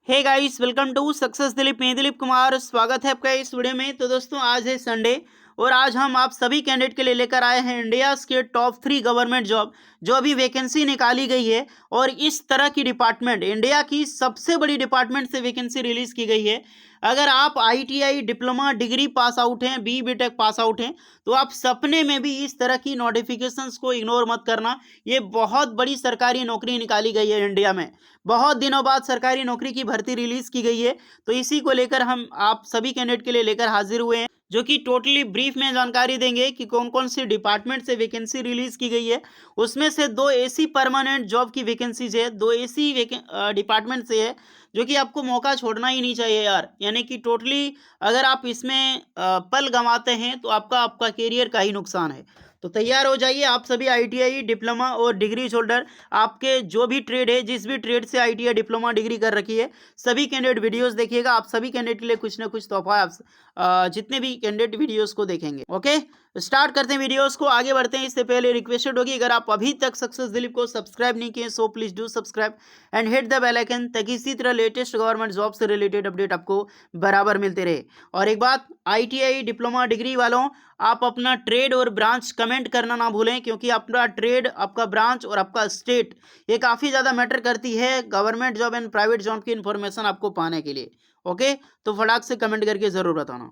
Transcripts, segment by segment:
Hey guys, welcome to success Dilip. मैं दिलीप कुमार, स्वागत है आपका इस वीडियो में। तो दोस्तों, आज है संडे और आज हम आप सभी कैंडिडेट के लिए लेकर आए हैं इंडिया के टॉप 3 गवर्नमेंट जॉब जो अभी वैकेंसी निकाली गई है। और इस तरह की डिपार्टमेंट, इंडिया की सबसे बड़ी डिपार्टमेंट से वैकेंसी रिलीज की गई है। अगर आप ITI diploma degree pass out हैं, बीटेक पास आउट हैं, तो आप सपने में भी इस तरह की नोटिफिकेशंस को इग्नोर मत करना। ये बहुत बड़ी सरकारी नौकरी निकाली गई है इंडिया में। बहुत दिनों बाद सरकारी नौकरी की भर्ती रिलीज की गई है, तो इसी को लेकर हम आप सभी कैंडिडेट के लिए लेकर हाजिर हुए हैं, जो कि टोटली ब्रीफ में जानकारी देंगे कि कौन कौन सी डिपार्टमेंट से वैकेंसी रिलीज की गई है। उसमें से 2 ऐसी परमानेंट जॉब की वैकेंसीज है, 2 ऐसी डिपार्टमेंट से है जो कि आपको मौका छोड़ना ही नहीं चाहिए यार। यानी कि टोटली अगर आप इसमें पल गंवाते हैं तो आपका आपका करियर का ही नुकसान है। तो तैयार हो जाइए आप सभी आईटीआई डिप्लोमा और डिग्री होल्डर। आपके जो भी ट्रेड है, जिस भी ट्रेड से आईटीआई डिप्लोमा डिग्री कर रखी है, सभी कैंडिडेट वीडियोस देखिएगा। आप सभी कैंडिडेट के लिए कुछ ना कुछ तोहफा है। आप जितने भी कैंडिडेट वीडियोस को देखेंगे। ओके, स्टार्ट करते हैं वीडियोस को, आगे बढ़ते हैं। इससे पहले रिक्वेस्टेड होगी, अगर आप अभी तक सक्सेस दिलीप को सब्सक्राइब नहीं किए so please do subscribe and hit the bell icon, ताकि इसी तरह लेटेस्ट गवर्नमेंट जॉब से रिलेटेड अपडेट आपको बराबर मिलते रहे। और एक बात, आईटीआई डिप्लोमा डिग्री वालों, आप अपना ट्रेड और ब्रांच कमेंट करना ना भूलें, क्योंकि अपना ट्रेड, आपका ब्रांच और आपका स्टेट, ये काफ़ी ज़्यादा मैटर करती है government job and private job की इन्फॉर्मेशन आपको पाने के लिए। ओके, तो फटाक से कमेंट करके ज़रूर बताना।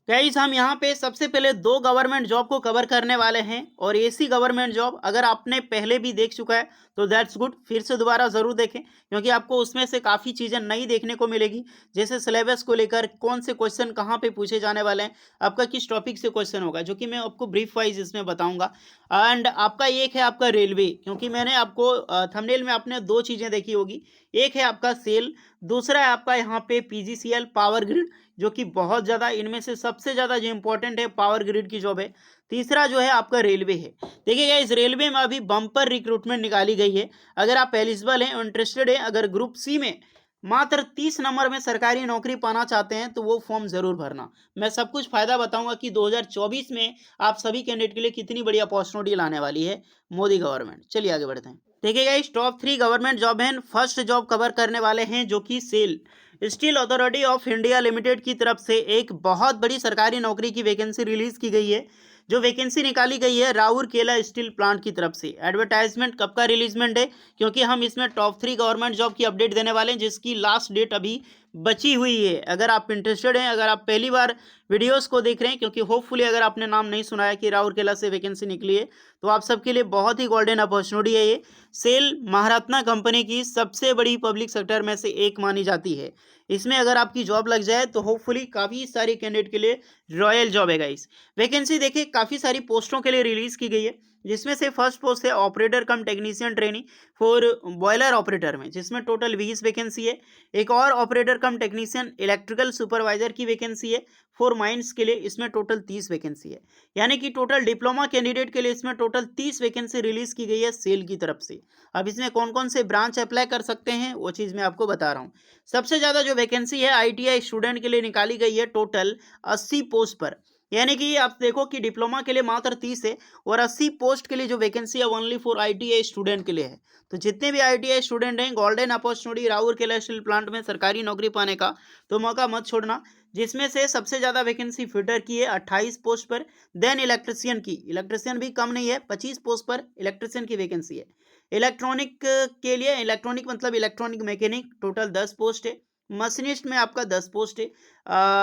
गाइस, हम यहाँ पे सबसे पहले 2 गवर्नमेंट जॉब को कवर करने वाले हैं। और ऐसी गवर्नमेंट जॉब अगर आपने पहले भी देख चुका है तो दैट्स गुड, फिर से दोबारा ज़रूर देखें, क्योंकि आपको उसमें से काफ़ी चीज़ें नई देखने को मिलेगी। जैसे सिलेबस को लेकर कौन से क्वेश्चन कहाँ पे पूछे जाने वाले हैं, आपका किस टॉपिक से क्वेश्चन होगा, जो कि मैं आपको ब्रीफ वाइज इसमें बताऊंगा। एंड आपका एक है आपका रेलवे, क्योंकि मैंने आपको थंबनेल में आपने 2 चीज़ें देखी होगी। एक है आपका सेल, दूसरा है आपका यहाँ पे पीजीसीएल पावर ग्रिड, जो कि बहुत ज़्यादा, इनमें से सबसे ज़्यादा जो इंपॉर्टेंट है पावर ग्रिड की जॉब है। तीसरा जो है आपका रेलवे है। देखिएगा, इस रेलवे में अभी बम्पर रिक्रूटमेंट निकाली गई है। अगर आप एलिजिबल हैं, इंटरेस्टेड हैं, अगर ग्रुप सी में मात्र 30 नंबर में सरकारी नौकरी पाना चाहते हैं, तो वो फॉर्म जरूर भरना। मैं सब कुछ फायदा बताऊंगा कि 2024 में आप सभी कैंडिडेट के लिए कितनी बड़ी अपॉर्चुनिटी लाने वाली है मोदी गवर्नमेंट। चलिए आगे बढ़ते हैं। देखिएगा, इस टॉप 3 गवर्नमेंट जॉब है। फर्स्ट जॉब कवर करने वाले हैं, जो कि SAIL, steel authority of India limited की तरफ से एक बहुत बड़ी सरकारी नौकरी की वैकेंसी रिलीज की गई है। जो वैकेंसी निकाली गई है राउरकेला स्टील प्लांट की तरफ से। एडवर्टाइजमेंट कब का रिलीजमेंट है, क्योंकि हम इसमें टॉप 3 गवर्नमेंट जॉब की अपडेट देने वाले हैं, जिसकी लास्ट डेट अभी बची हुई है। अगर आप इंटरेस्टेड हैं, अगर आप पहली बार वीडियोस को देख रहे हैं, क्योंकि होपफुली अगर आपने नाम नहीं सुना है कि राउरकेला से वैकेंसी निकली है, तो आप सबके लिए बहुत ही गोल्डन अपॉर्चुनिटी है ये। सेल महारत्ना कंपनी की सबसे बड़ी पब्लिक सेक्टर में से एक मानी जाती है। इसमें अगर आपकी जॉब लग जाए तो होपफुली काफ़ी सारी कैंडिडेट के लिए रॉयल जॉब है गाइस। वैकेंसी देखिए काफ़ी सारी पोस्टों के लिए रिलीज़ की गई है, जिसमें से फर्स्ट पोस्ट है operator come technician training for boiler operator में, जिसमें टोटल 20 वैकेंसी है। एक और ऑपरेटर कम टेक्नीशियन इलेक्ट्रिकल सुपरवाइजर की वैकेंसी है फॉर माइंस के लिए, इसमें टोटल 30 वैकेंसी है। यानी कि टोटल डिप्लोमा कैंडिडेट के लिए इसमें टोटल 30 वैकेंसी रिलीज की गई है सेल की तरफ से। अब इसमें कौन कौन से ब्रांच अप्लाई कर सकते हैं वो चीज़ मैं आपको बता रहा हूँ। सबसे ज़्यादा जो वैकेंसी है आईटीआई स्टूडेंट के लिए निकाली गई है, टोटल 80 पोस्ट पर। यानी कि आप देखो कि डिप्लोमा के लिए मात्र 30 है और 80 पोस्ट के लिए जो वैकेंसी है ओनली फॉर आईटीआई स्टूडेंट के लिए है। तो जितने भी आईटीआई स्टूडेंट हैं, golden opportunity Rourkela steel plant में सरकारी नौकरी पाने का, तो मौका मत छोड़ना। जिसमें से सबसे ज़्यादा वैकेंसी फिटर की है 28 पोस्ट पर। देन इलेक्ट्रिशियन की, इलेक्ट्रिशियन भी कम नहीं है, 25 पोस्ट पर इलेक्ट्रिशियन की वैकेंसी है। इलेक्ट्रॉनिक के लिए, इलेक्ट्रॉनिक मतलब इलेक्ट्रॉनिक मैकेनिक, टोटल 10 पोस्ट है। मशीनिस्ट में आपका 10 पोस्ट है।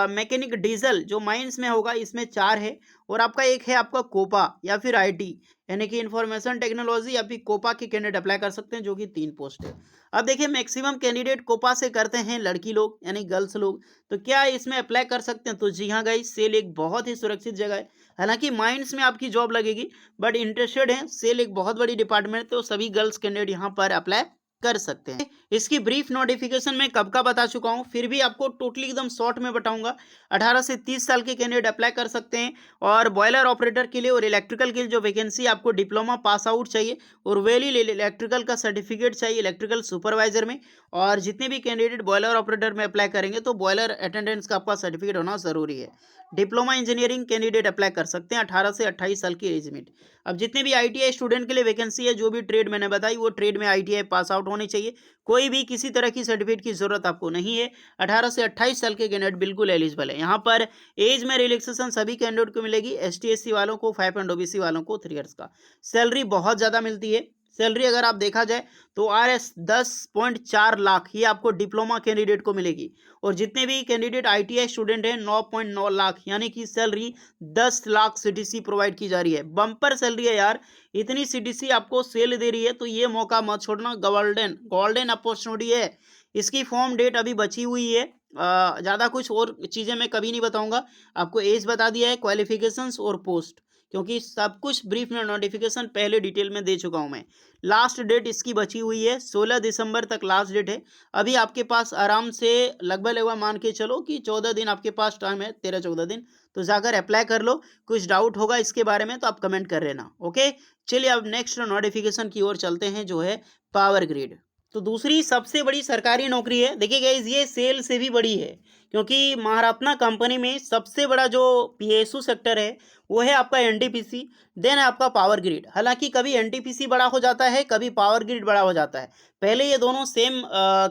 मैकेनिक डीजल जो माइंस में होगा, इसमें 4 है। और आपका एक है आपका कोपा या फिर आईटी, यानी कि इंफॉर्मेशन टेक्नोलॉजी या फिर कोपा के कैंडिडेट अप्लाई कर सकते हैं, जो कि 3 पोस्ट है। अब देखिए, मैक्सिमम कैंडिडेट कोपा से करते हैं लड़की लोग, यानी गर्ल्स लोग। तो क्या इसमें अप्लाई कर सकते हैं? तो जी हाँ गाइस, सेल एक बहुत ही सुरक्षित जगह है। हालांकि माइंस में आपकी जॉब लगेगी, बट इंटरेस्टेड है, सेल एक बहुत बड़ी डिपार्टमेंट है, तो सभी गर्ल्स कैंडिडेट यहाँ पर अप्लाई कर सकते हैं। इसकी ब्रीफ नोटिफिकेशन मैं कब का बता चुका हूं, फिर भी आपको टोटली एकदम शॉर्ट में बताऊंगा। 18 से 30 साल के कैंडिडेट अप्लाई कर सकते हैं। और बॉयलर ऑपरेटर के लिए और इलेक्ट्रिकल के लिए जो वैकेंसी, आपको डिप्लोमा पास आउट चाहिए और वेली इलेक्ट्रिकल का सर्टिफिकेट चाहिए इलेक्ट्रिकल सुपरवाइजर में। और जितने भी कैंडिडेट बॉयलर ऑपरेटर में अप्लाई करेंगे, तो बॉयलर अटेंडेंस का आपका सर्टिफिकेट होना जरूरी है। डिप्लोमा इंजीनियरिंग कैंडिडेट अप्लाई कर सकते हैं 18 से 28 साल की एज में। अब जितने भी आईटीआई स्टूडेंट के लिए वैकेंसी है, जो भी ट्रेड मैंने बताई, वो ट्रेड में आईटीआई पास आउट आउट होने चाहिए। कोई भी किसी तरह की सर्टिफिकेट की जरूरत आपको नहीं है। 18 से 28 साल के कैंडिडेट बिल्कुल एलिजिबल है। यहाँ पर एज में रिलैक्सेशन सभी कैंडिडेट को मिलेगी। एसटी एससी वालों को 5 एंड ओबीसी वालों को 3 इयर्स का। सैलरी बहुत ज्यादा मिलती है। सैलरी अगर आप देखा जाए तो आरएस 10.4 लाख ये आपको डिप्लोमा कैंडिडेट को मिलेगी। और जितने भी कैंडिडेट आईटीआई स्टूडेंट हैं 9.9 लाख, यानी कि सैलरी 10 लाख सीटीसी प्रोवाइड की जा रही है। बम्पर सैलरी है यार, इतनी सीटीसी आपको सेल दे रही है, तो ये मौका मत छोड़ना। गोल्डन गोल्डन अपॉर्चुनिटी है। इसकी फॉर्म डेट अभी बची हुई है। ज़्यादा कुछ और चीज़ें मैं कभी नहीं बताऊंगा। आपको एज बता दिया है, क्वालिफिकेशंस और पोस्ट, क्योंकि सब कुछ ब्रीफ में नोटिफिकेशन पहले डिटेल में दे चुका हूं मैं। लास्ट डेट इसकी बची हुई है, 16 दिसंबर तक लास्ट डेट है। अभी आपके पास आराम से लगभग मान के चलो कि 14 दिन आपके पास टाइम है, 13-14 दिन। तो जाकर अप्लाई कर लो। कुछ डाउट होगा इसके बारे में तो आप कमेंट कर लेना। ओके, चलिए अब नेक्स्ट नोटिफिकेशन की ओर चलते हैं, जो है पावर ग्रिड। तो दूसरी सबसे बड़ी सरकारी नौकरी है। देखिए गाइस, ये सेल से भी बड़ी है, क्योंकि महारत्ना कंपनी में सबसे बड़ा जो पीएसयू सेक्टर है वो है आपका एनटीपीसी, देन है आपका पावर ग्रिड। हालांकि कभी एनटीपीसी बड़ा हो जाता है, कभी पावर ग्रिड बड़ा हो जाता है। पहले ये दोनों सेम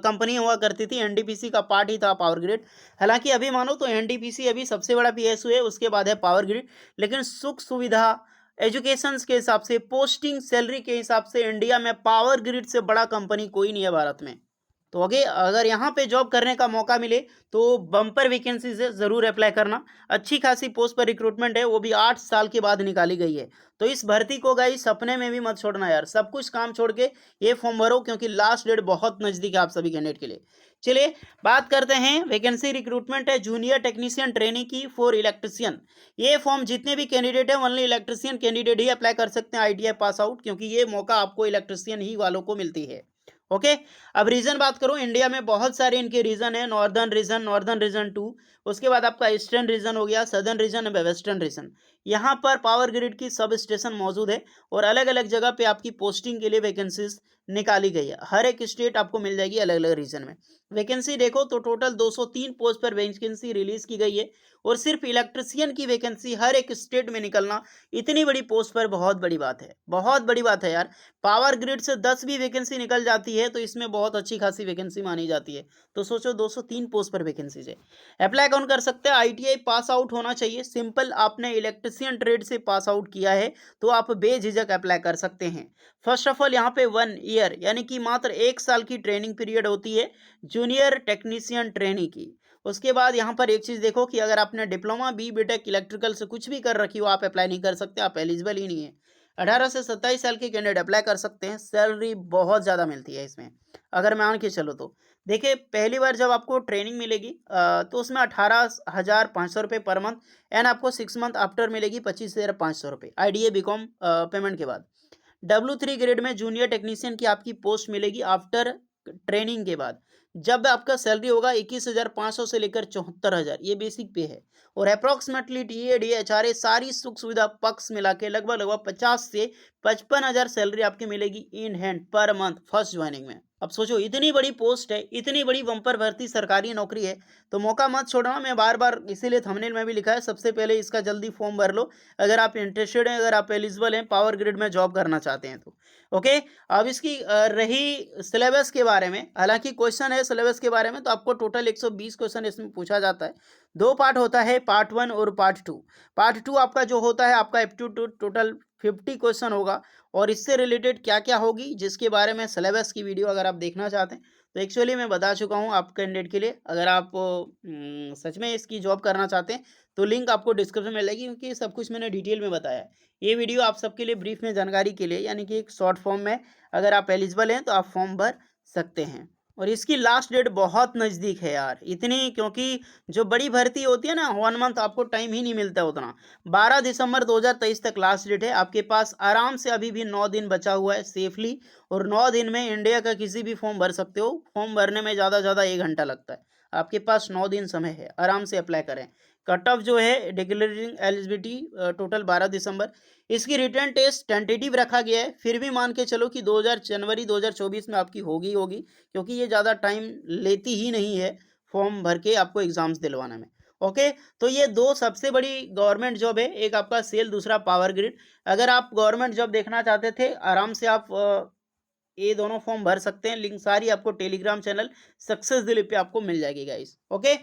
कंपनी हुआ करती थी, एनटीपीसी का पार्ट ही था पावर ग्रिड। हालांकि अभी मानो तो एनटीपीसी अभी सबसे बड़ा पीएसयू है, उसके बाद है पावर ग्रिड। लेकिन सुख सुविधा, एजुकेशन के हिसाब से, पोस्टिंग, सैलरी के हिसाब से इंडिया में पावर ग्रिड से बड़ा कंपनी कोई नहीं है भारत में। तो आगे अगर यहाँ पे जॉब करने का मौका मिले तो बम्पर वैकेंसी से ज़रूर अप्लाई करना। अच्छी खासी पोस्ट पर रिक्रूटमेंट है, वो भी 8 साल के बाद निकाली गई है। तो इस भर्ती को गाइस सपने में भी मत छोड़ना यार, सब कुछ काम छोड़ के ये फॉर्म भरो, क्योंकि लास्ट डेट बहुत नज़दीक है आप सभी कैंडिडेट के लिए। चलिए बात करते हैं, वैकेंसी रिक्रूटमेंट है जूनियर टेक्नीशियन ट्रेनिंग की फॉर इलेक्ट्रिशियन। ये फॉर्म जितने भी कैंडिडेट हैं ओनली इलेक्ट्रिशियन कैंडिडेट ही अप्लाई कर सकते हैं, आईटीआई पास आउट, क्योंकि ये मौका आपको इलेक्ट्रिशियन ही वालों को मिलती है। ओके, अब रीजन बात करूं, इंडिया में बहुत सारे इनके रीजन है। नॉर्दर्न रीजन 2, उसके बाद आपका ईस्टर्न रीजन हो गया, सदर्न रीजन, वेस्टर्न रीजन। यहाँ पर पावर ग्रिड की सब स्टेशन मौजूद है और अलग अलग जगह पे आपकी पोस्टिंग के लिए वैकेंसीज निकाली गई है। हर एक स्टेट आपको मिल जाएगी अलग अलग रीजन में। वैकेंसी देखो तो टोटल 203 पोस्ट पर वैकेंसी रिलीज की गई है। और सिर्फ इलेक्ट्रिशियन की वैकेंसी हर एक स्टेट में निकलना इतनी बड़ी पोस्ट पर बहुत बड़ी बात है, बहुत बड़ी बात है यार। पावर ग्रिड से 10 भी वैकेंसी निकल जाती है तो इसमें बहुत अच्छी खासी वैकेंसी मानी जाती है। तो सोचो 203 पोस्ट पर वैकेंसी है। अप्लाई कौन कर सकते हैं? आईटीआई पास आउट होना चाहिए, सिंपल आपने इलेक्ट्रिशियन ट्रेड से पास आउट किया है तो आप बेझिझक अप्लाई कर सकते हैं। फर्स्ट ऑफ ऑल यहाँ पे 1 ईयर यानी कि मात्र 1 साल की ट्रेनिंग पीरियड होती है जूनियर टेक्नीशियन ट्रेनिंग की। उसके बाद यहाँ पर एक चीज़ देखो कि अगर आपने डिप्लोमा बी बीटेक इलेक्ट्रिकल से कुछ भी कर रखी हो आप अप्लाई नहीं कर सकते, आप एलिजिबल ही नहीं है। 18 से 27 साल के कैंडिडेट अप्लाई कर सकते हैं। सैलरी बहुत ज़्यादा मिलती है इसमें, अगर मान के चलो तो। देखिए पहली बार जब आपको ट्रेनिंग मिलेगी तो उसमें 18,500 रुपये पर मंथ, एंड आपको 6 मंथ आफ्टर मिलेगी 25,500 रुपये आईडीए बीकॉम पेमेंट के बाद। W3 ग्रेड में जूनियर टेक्नीशियन की आपकी पोस्ट मिलेगी आफ्टर ट्रेनिंग के बाद, जब आपका सैलरी होगा 21,500 से लेकर 74,000, ये बेसिक पे है। और अप्रॉक्सीमेटली टीए DHRA सारी सुख सुविधा पक्ष मिला के लगभग 50 से 55,000 सैलरी आपकी मिलेगी in hand per month first joining में। अब सोचो इतनी बड़ी पोस्ट है, इतनी बड़ी बम्पर भर्ती सरकारी नौकरी है, तो मौका मत छोड़ना। मैं बार बार इसीलिए थंबनेल में भी लिखा है, सबसे पहले इसका जल्दी फॉर्म भर लो अगर आप इंटरेस्टेड हैं, अगर आप एलिजिबल हैं, पावर ग्रिड में जॉब करना चाहते हैं तो। ओके, अब इसकी रही सिलेबस के बारे में, हालांकि क्वेश्चन है सिलेबस के बारे में तो आपको टोटल 120 क्वेश्चन इसमें पूछा जाता है। 2 पार्ट होता है, पार्ट 1 और पार्ट 2। पार्ट 2 आपका जो होता है आपका एप्टीट्यूड टोटल 50 क्वेश्चन होगा, और इससे रिलेटेड क्या क्या होगी जिसके बारे में सिलेबस की वीडियो अगर आप देखना चाहते हैं तो एक्चुअली मैं बता चुका हूँ आप कैंडिडेट के लिए। अगर आप सच में इसकी जॉब करना चाहते हैं तो लिंक आपको डिस्क्रिप्शन में मिलेगी, क्योंकि सब कुछ मैंने डिटेल में बताया है। ये वीडियो आप सबके लिए ब्रीफ में जानकारी के लिए, यानी कि एक शॉर्ट फॉर्म में अगर आप एलिजिबल हैं तो आप फॉर्म भर सकते हैं। और इसकी लास्ट डेट बहुत नज़दीक है यार, इतनी, क्योंकि जो बड़ी भर्ती होती है ना 1 मंथ आपको टाइम ही नहीं मिलता उतना। 12 दिसंबर 2023 तक लास्ट डेट है, आपके पास आराम से अभी भी 9 दिन बचा हुआ है सेफली। और 9 दिन में इंडिया का किसी भी फॉर्म भर सकते हो। फॉर्म भरने में ज़्यादा 1 घंटा लगता है, आपके पास 9 दिन समय है, आराम से अप्लाई करें। कट ऑफ जो है डिक्लेयरिंग एलिजिबिलिटी टोटल 12 दिसंबर। इसकी रिटर्न टेस्ट टेंटेटिव रखा गया है, फिर भी मान के चलो कि जनवरी 2024 में आपकी होगी, क्योंकि ये ज़्यादा टाइम लेती ही नहीं है फॉर्म भर के आपको एग्जाम्स दिलवाने में। ओके, तो ये 2 सबसे बड़ी गवर्नमेंट जॉब है, एक आपका सेल, दूसरा पावर ग्रिड। अगर आप गवर्नमेंट जॉब देखना चाहते थे आराम से आप ये दोनों फॉर्म भर सकते हैं। लिंक सारी आपको टेलीग्राम चैनल सक्सेस दिलीप पे आपको मिल जाएगी गाइस। ओके,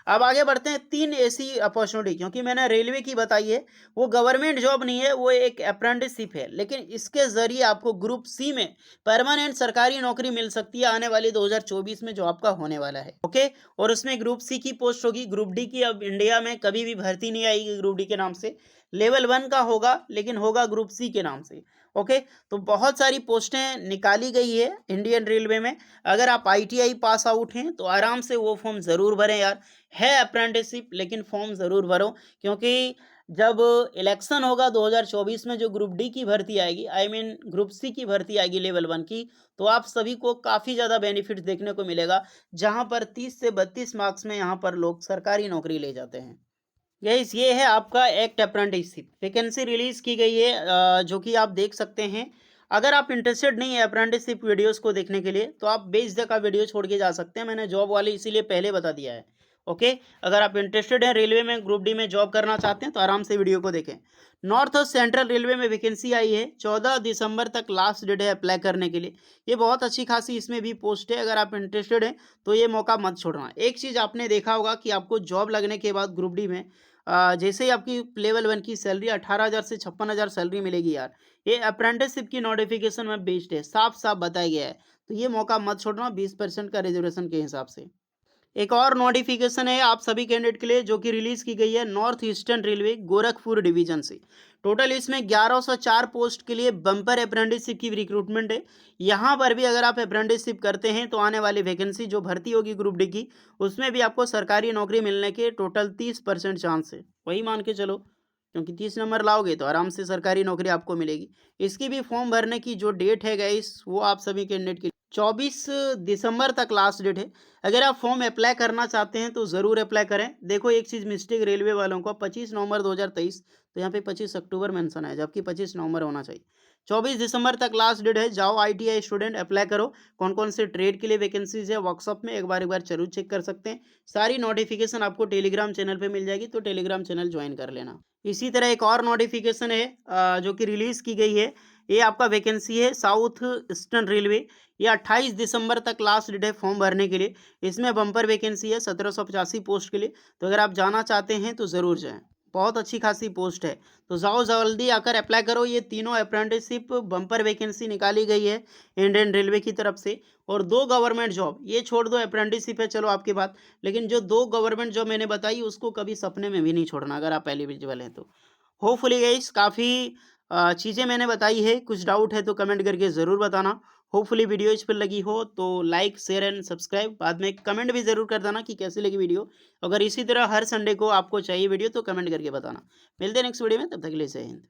अब आगे बढ़ते हैं। 3 ऐसी अपॉर्चुनिटी, क्योंकि मैंने रेलवे की बताई है, वो गवर्नमेंट जॉब नहीं है, वो एक अप्रेंटिसशिप है, लेकिन इसके जरिए आपको ग्रुप सी में परमानेंट सरकारी नौकरी मिल सकती है आने वाली 2024 में, जो आपका होने वाला है। ओके, और उसमें ग्रुप सी की पोस्ट होगी। ग्रुप डी की अब इंडिया में कभी भी भर्ती नहीं आएगी ग्रुप डी के नाम से। लेवल 1 का होगा, लेकिन होगा ग्रुप सी के नाम से। ओके, तो बहुत सारी पोस्टें निकाली गई है इंडियन रेलवे में। अगर आप आईटीआई पास आउट हैं तो आराम से वो फॉर्म ज़रूर भरें यार। है अप्रेंटिसशिप, लेकिन फॉर्म ज़रूर भरो, क्योंकि जब इलेक्शन होगा 2024 में, जो ग्रुप डी की भर्ती आएगी, आई मीन ग्रुप सी की भर्ती आएगी लेवल 1 की, तो आप सभी को काफ़ी ज़्यादा बेनिफिट देखने को मिलेगा, जहाँ पर 30 से 32 मार्क्स में यहाँ पर लोग सरकारी नौकरी ले जाते हैं। गाइस, ये है आपका एक्ट अप्रेंटिसशिप, वैकेंसी रिलीज की गई है, जो कि आप देख सकते हैं। अगर आप इंटरेस्टेड नहीं है अप्रेंटिसशिप वीडियोस को देखने के लिए, तो आप बेझिझक का वीडियो छोड़ के जा सकते हैं। मैंने जॉब वाली इसीलिए पहले बता दिया है। ओके, अगर आप इंटरेस्टेड हैं रेलवे में, ग्रुप डी में जॉब करना चाहते हैं, तो आराम से वीडियो को देखें। नॉर्थ और सेंट्रल रेलवे में वैकेंसी आई है, 14 दिसंबर तक लास्ट डेट है अप्लाई करने के लिए। ये बहुत अच्छी खासी इसमें भी पोस्ट है। अगर आप इंटरेस्टेड हैं तो ये मौका मत छोड़ना। एक चीज़ आपने देखा होगा कि आपको जॉब लगने के बाद ग्रुप डी में जैसे ही आपकी लेवल 1 की सैलरी 18,000 से 56,000 सैलरी मिलेगी यार। ये अप्रेंटिसशिप की नोटिफिकेशन में बेस्ड है, साफ-साफ बताया गया है। तो ये मौका मत छोड़ना 20% का रिजर्वेशन के हिसाब से। एक और नोटिफिकेशन है आप सभी कैंडिडेट के लिए, जो कि रिलीज की गई है north eastern railway Gorakhpur division से। टोटल इसमें 1104 पोस्ट के लिए बम्पर अप्रेंटिसशिप की रिक्रूटमेंट है। यहाँ पर भी अगर आप अप्रेंटिसशिप करते हैं तो आने वाली वैकेंसी जो भर्ती होगी ग्रुप डी की, उसमें भी आपको सरकारी नौकरी मिलने के टोटल 30% चांस है। वही मान के चलो, क्योंकि 30 नंबर लाओगे तो आराम से सरकारी नौकरी आपको मिलेगी। इसकी भी फॉर्म भरने की जो डेट है गाइस, वो आप सभी कैंडिडेट की 24 दिसंबर तक लास्ट डेट है। अगर आप फॉर्म अप्लाई करना चाहते हैं तो ज़रूर अप्लाई करें। देखो एक चीज़ मिस्टेक रेलवे वालों को, 25 नवंबर 2023, तो यहाँ पे 25 अक्टूबर मेंशन है, जबकि 25 नवंबर होना चाहिए। 24 दिसंबर तक लास्ट डेट है। जाओ आईटीआई स्टूडेंट अप्लाई करो। कौन कौन से ट्रेड के लिए वैकेंसीज है वर्कशॉप में एक बार जरूर चेक कर सकते हैं। सारी नोटिफिकेशन आपको टेलीग्राम चैनल पे मिल जाएगी, तो टेलीग्राम चैनल ज्वाइन कर लेना। इसी तरह एक और नोटिफिकेशन है जो कि रिलीज़ की गई है। ये आपका वैकेंसी है साउथ ईस्टर्न रेलवे। ये 28 दिसंबर तक लास्ट डेट है फॉर्म भरने के लिए। इसमें बम्पर वैकेंसी है 1785 पोस्ट के लिए। तो अगर आप जाना चाहते हैं तो ज़रूर जाएँ। बहुत अच्छी खासी पोस्ट है, तो जाओ जल्दी आकर अप्लाई करो। ये तीनों अप्रेंटिसशिप बम्पर वैकेंसी निकाली गई है इंडियन रेलवे की तरफ से। और 2 गवर्नमेंट जॉब, ये छोड़ दो अप्रेंटिसशिप है चलो आपकी बात, लेकिन जो 2 गवर्नमेंट जॉब मैंने बताई उसको कभी सपने में भी नहीं छोड़ना अगर आप एलिजिबल हैं तो। होपफुली गाइस काफ़ी चीज़ें मैंने बताई है। कुछ डाउट है तो कमेंट करके ज़रूर बताना। होपफुली वीडियो इस पर लगी हो तो लाइक शेयर एंड सब्सक्राइब, बाद में कमेंट भी ज़रूर कर देना कि कैसी लगी वीडियो। अगर इसी तरह हर संडे को आपको चाहिए वीडियो तो कमेंट करके बताना। मिलते हैं नेक्स्ट वीडियो में, तब तक के लिए जय हिंद।